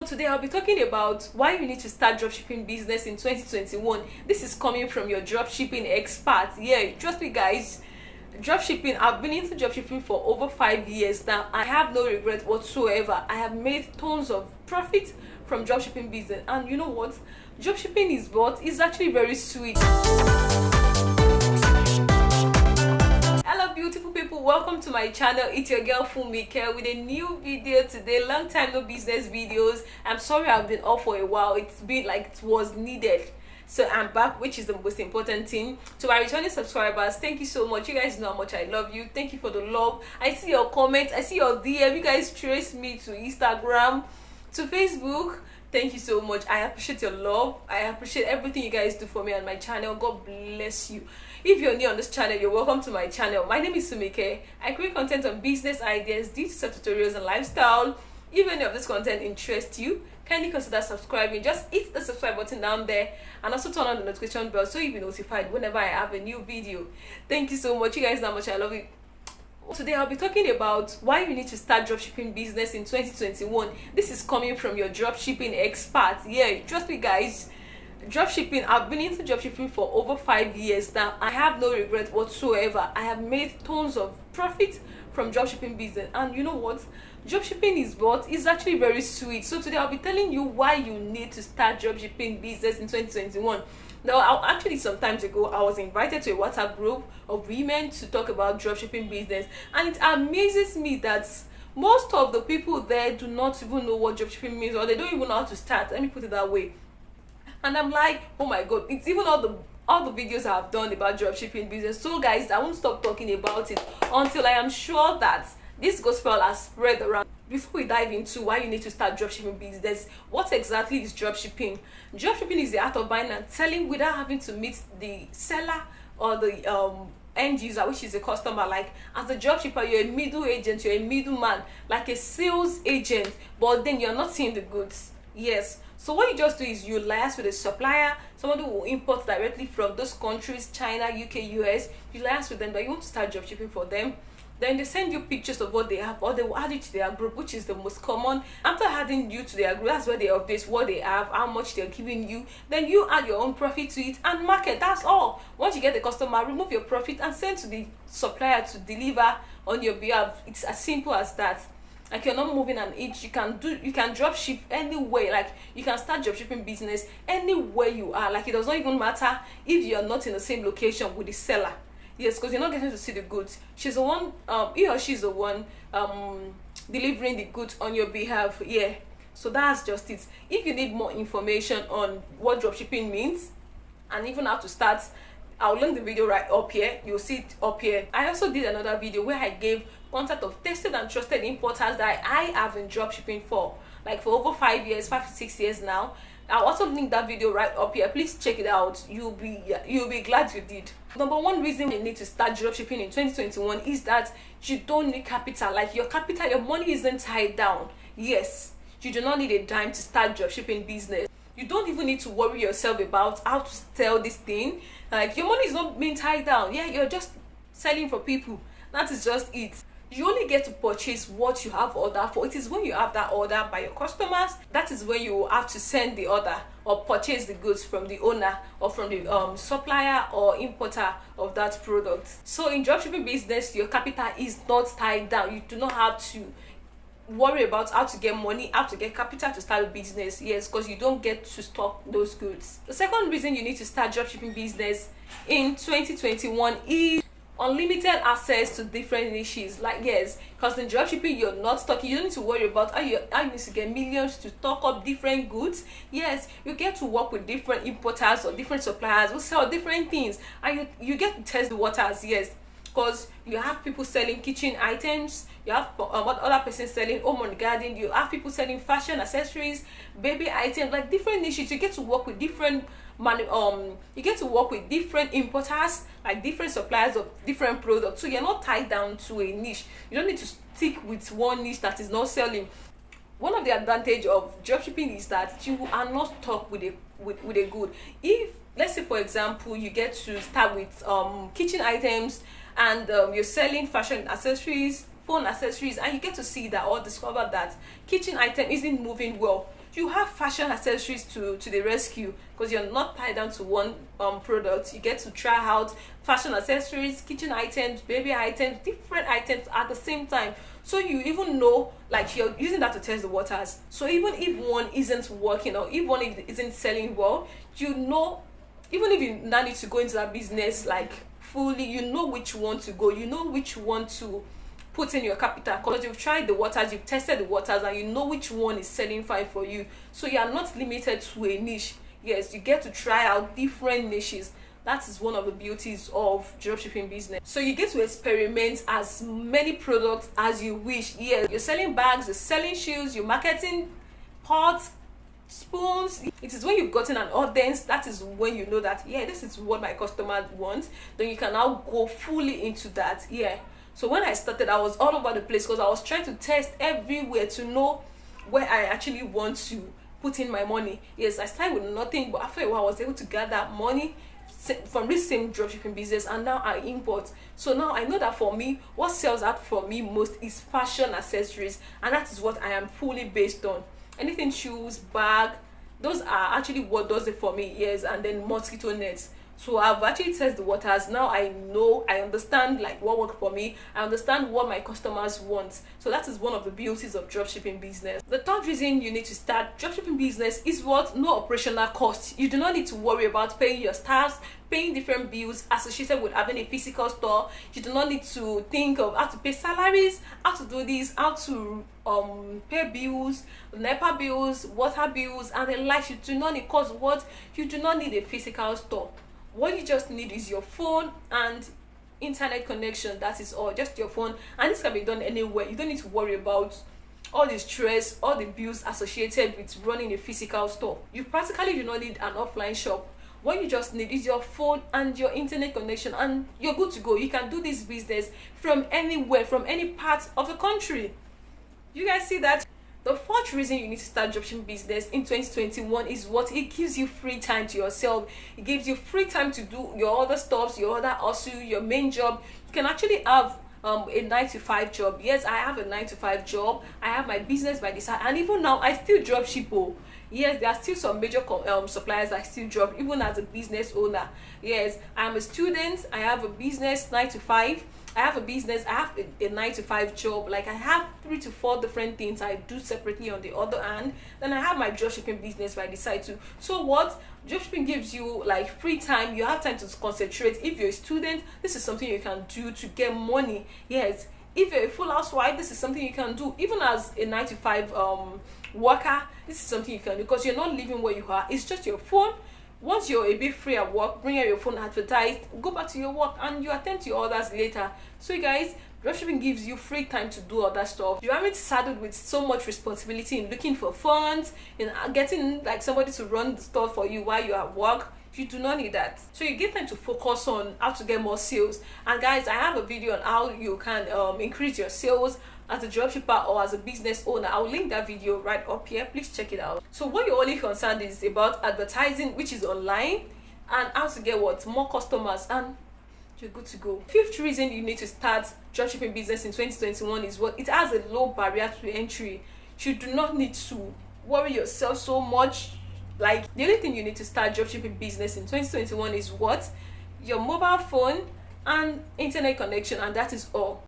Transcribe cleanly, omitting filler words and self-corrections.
Today I'll be talking about why you need to start dropshipping business in 2021. This is coming from your dropshipping expert. Yeah, trust me guys, dropshipping, I've been into dropshipping for over 5 years now. I have no regret whatsoever. I have made tons of profit from dropshipping business, and you know what, dropshipping is actually very sweet. Hello beautiful people, welcome to my channel. It's your girl Fumike with a new video today. Long time no business videos. I'm sorry I've been off for a while. It's been like it was needed, so I'm back, which is the most important thing. To my returning subscribers, thank you so much. You guys know how much I love you. Thank you for the love. I see your comments, I see your DM. You guys trace me to Instagram, to Facebook. Thank you so much. I appreciate your love. I appreciate everything you guys do for me on my channel. God bless you. If you're new on this channel, you're welcome to my channel. My name is Sumike. I create content on business ideas, digital tutorials, and lifestyle. If any of this content interests you, kindly consider subscribing. Just hit the subscribe button down there and also turn on the notification bell so you'll be notified whenever I have a new video. Thank you so much. You guys know how much I love you. Today I'll be talking about why you need to start dropshipping business in 2021. This is coming from your dropshipping expert. Yeah, trust me guys, dropshipping, I've been into dropshipping for over 5 years now. I have no regret whatsoever. I have made tons of profit from dropshipping business, and you know what, dropshipping is actually very sweet. So today I'll be telling you why you need to start dropshipping business in 2021. Now, actually, some time ago, I was invited to a WhatsApp group of women to talk about dropshipping business, and it amazes me that most of the people there do not even know what dropshipping means, or they don't even know how to start. Let me put it that way. And I'm like, oh my god, it's even all the videos I've done about dropshipping business. So guys, I won't stop talking about it until I am sure that this gospel has spread around. Before we dive into why you need to start dropshipping business, what exactly is dropshipping? Dropshipping is the art of buying and selling without having to meet the seller or the end user, which is a customer. Like, as a dropshipper, you're a middle agent, you're a middleman, like a sales agent, but then you're not seeing the goods. Yes. So what you just do is you liaise with a supplier, somebody who will import directly from those countries, China, UK, US. You liaise with them that you want to start dropshipping for them. Then they send you pictures of what they have, or they will add you to their group, which is the most common. After adding you to their group, that's where they update what they have, how much they're giving you. Then you add your own profit to it and market. That's all. Once you get the customer, remove your profit and send to the supplier to deliver on your behalf. It's as simple as that. Like, you're not moving an inch. You can drop ship anywhere. Like, you can start dropshipping business anywhere you are. Like, it does not even matter if you're not in the same location with the seller. Yes, because you're not getting to see the goods. She's the one, he or she's the one delivering the goods on your behalf. Yeah, so that's just it. If you need more information on what dropshipping means and even how to start, I'll link the video right up here. You'll see it up here. I also did another video where I gave contact of tested and trusted importers that I have been dropshipping for over 5 years, 5 to 6 years now. I'll also link that video right up here. Please check it out. You'll be glad you did. Number one reason you need to start dropshipping in 2021 is that you don't need capital. Like, your capital, your money isn't tied down. Yes, you do not need a dime to start dropshipping business. You don't even need to worry yourself about how to sell this thing. Like, your money is not being tied down. Yeah, you're just selling for people. That is just it. You only get to purchase what you have ordered for. It is when you have that order by your customers, that is when you will have to send the order or purchase the goods from the owner or from the supplier or importer of that product. So in dropshipping business, your capital is not tied down. You do not have to worry about how to get money, how to get capital to start a business. Yes, because you don't get to stock those goods. The second reason you need to start dropshipping business in 2021 is unlimited access to different niches. Like, yes, because in dropshipping you're not stocking. You don't need to worry about how you need to get millions to stock up different goods. Yes, you get to work with different importers or different suppliers who sell different things, and you get to test the waters. Yes, because you have people selling kitchen items, you have other persons selling home and garden, you have people selling fashion accessories, baby items, like different niches. You get to work with different importers, like different suppliers of different products. So you're not tied down to a niche. You don't need to stick with one niche that is not selling. One of the advantage of dropshipping is that you are not stuck with a good. If, let's say for example, you get to start with kitchen items and you're selling fashion accessories, phone accessories, and you get to see that or discover that kitchen item isn't moving well, you have fashion accessories to the rescue, because you're not tied down to one product. You get to try out fashion accessories, kitchen items, baby items, different items at the same time. So you even know, like, you're using that to test the waters. So even if one isn't working, or if one isn't selling well, you know, even if you now need to go into that business like fully, you know which one to go, you know which one to put in your capital, because you've tried the waters, you've tested the waters, and you know which one is selling fine for you. So you are not limited to a niche. Yes, you get to try out different niches. That is one of the beauties of dropshipping business. So you get to experiment as many products as you wish. Yes, you're selling bags, you're selling shoes, you're marketing pots, spoons. It is when you've gotten an audience, that is when you know that, yeah, this is what my customers want. Then you can now go fully into that. Yeah. So when I started, I was all over the place, because I was trying to test everywhere to know where I actually want to put in my money. Yes, I started with nothing, but after a while I was able to gather money from this same dropshipping business, and now I import. So now I know that for me, what sells out for me most is fashion accessories, and that is what I am fully based on. Anything shoes, bag, those are actually what does it for me. Yes, and then mosquito nets. So I've actually tested the waters. Now I know, I understand like what worked for me. I understand what my customers want. So that is one of the beauties of dropshipping business. The third reason you need to start dropshipping business is what? No operational cost. You do not need to worry about paying your staffs, paying different bills associated with having a physical store. You do not need to think of how to pay salaries, how to do this, how to pay bills, NEPA bills, water bills, and the like. You do not need, cause what? You do not need a physical store. What you just need is your phone and internet connection. That is all, just your phone, and this can be done anywhere. You don't need to worry about all the stress, all the bills associated with running a physical store. You practically do not need an offline shop. What you just need is your phone and your internet connection, and you're good to go. You can do this business from anywhere, from any part of the country. You guys see that? The fourth reason you need to start dropshipping business in 2021 is what? It gives you free time to yourself. It gives you free time to do your other stuffs, your other hustle, your main job. You can actually have a 9-to-5 job. Yes, I have a 9-to-5 job. I have my business by the side, and even now I still dropship. Yes, there are still some major suppliers I still drop, even as a business owner. Yes, I'm a student. I have a business 9-to-5. I have a business, I have a 9-to-5 job. Like, I have 3 to 4 different things I do separately on the other hand. Then I have my dropshipping business by the side too. So what? Dropshipping gives you like free time. You have time to concentrate. If you're a student, this is something you can do to get money. Yes. If you're a full housewife, this is something you can do. Even as a 9-to-5 worker, this is something you can do, because you're not living where you are. It's just your phone. Once you're a bit free at work, bring out your phone, advertise, go back to your work, and you attend to your orders later. So you guys, dropshipping gives you free time to do other stuff. You aren't saddled with so much responsibility in looking for funds, in getting like somebody to run the store for you while you're at work. You do not need that. So you get time to focus on how to get more sales. And guys, I have a video on how you can increase your sales as a dropshipper or as a business owner. I'll link that video right up here. Please check it out. So what you're only concerned is about advertising, which is online, and how to get what? More customers, and you're good to go. Fifth reason you need to start dropshipping business in 2021 is what? It has a low barrier to entry. You do not need to worry yourself so much. Like, the only thing you need to start dropshipping business in 2021 is what? Your mobile phone and internet connection, and that is all.